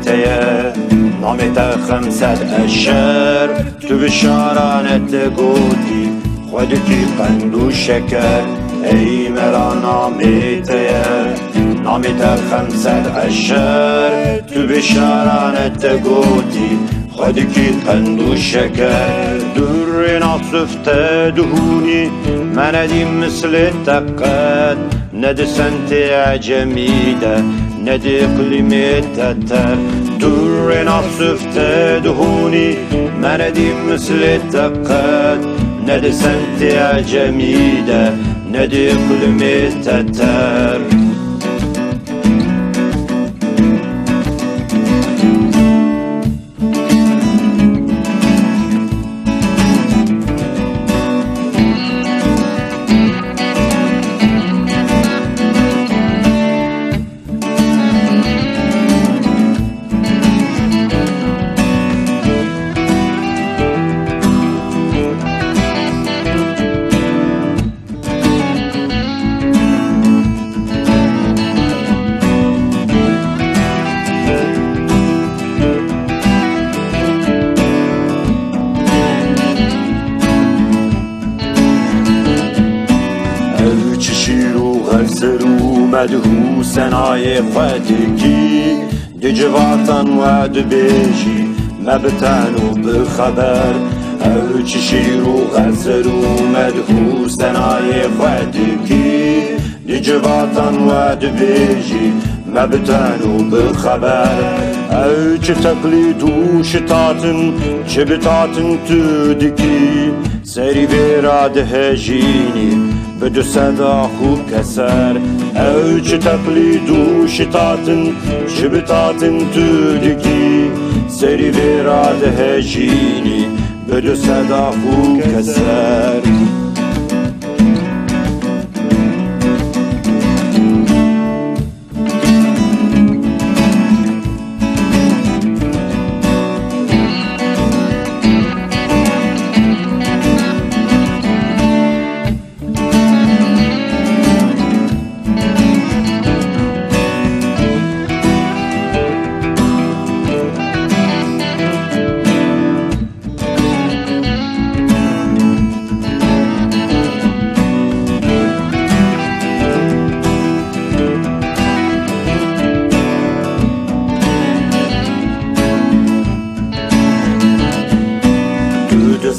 ميتيا نامتا خمسة أشهر تو بشارانت لقوتي خودكي قندو شكر أي مرانا ميتيا نامتا خمسة أشهر تو بشارانت لقوتي خودكي قندو شكر درنا صفتا دهوني ما ندي مثل التقاد ندي سنتي عجميدة ندي قلمي تتر درنا صفتا دهوني ما ندي مثل التقاد ندي سنتي عجميدة ندي قلمي تتر مدهوس نای خودکی دجواتن و دبیجی مبتن و بخبر او چشیر و غزر و مدهوس نای خودکی دجواتن و دبیجی مبتن و بخبر او چه تقلید و شتاتن چه بتاتن تو دکی سری بیراد هجینی بدو صدا خوب كسر او چه تقلید و شتاتن چه بتاتن تو دکی سری بیراد هجینی بدو صدا خوب كسر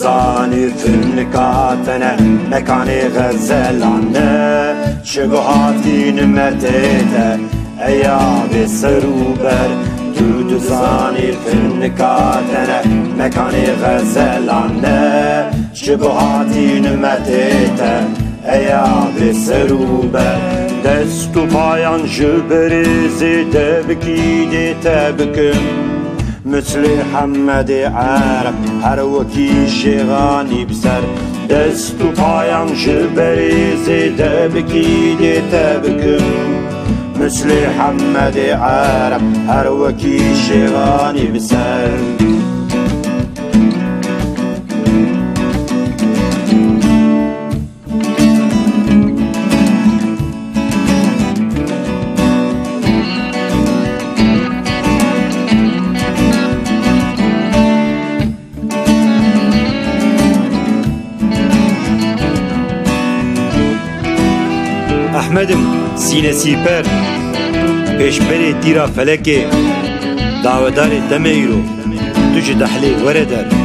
زاني في النكاتنا مكاني غزلانة شبهاتي نمتيتا ايابي سروبر دود زاني في النكاتنا مكاني غزلانة شبهاتي نمتيتا ايابي سروبر دستو بايان جبريزي تبكي دي تبكم مثل حمد عرب هر وکی شغانی بسر دست و پایم جبریزی دبکی دیتا بکن مثل حمد عرب هر وکی شغانی بسر احمدم سینه سیپر پیشبری تیرا فلکه دعوتار دمیرو دوش دحلی وردر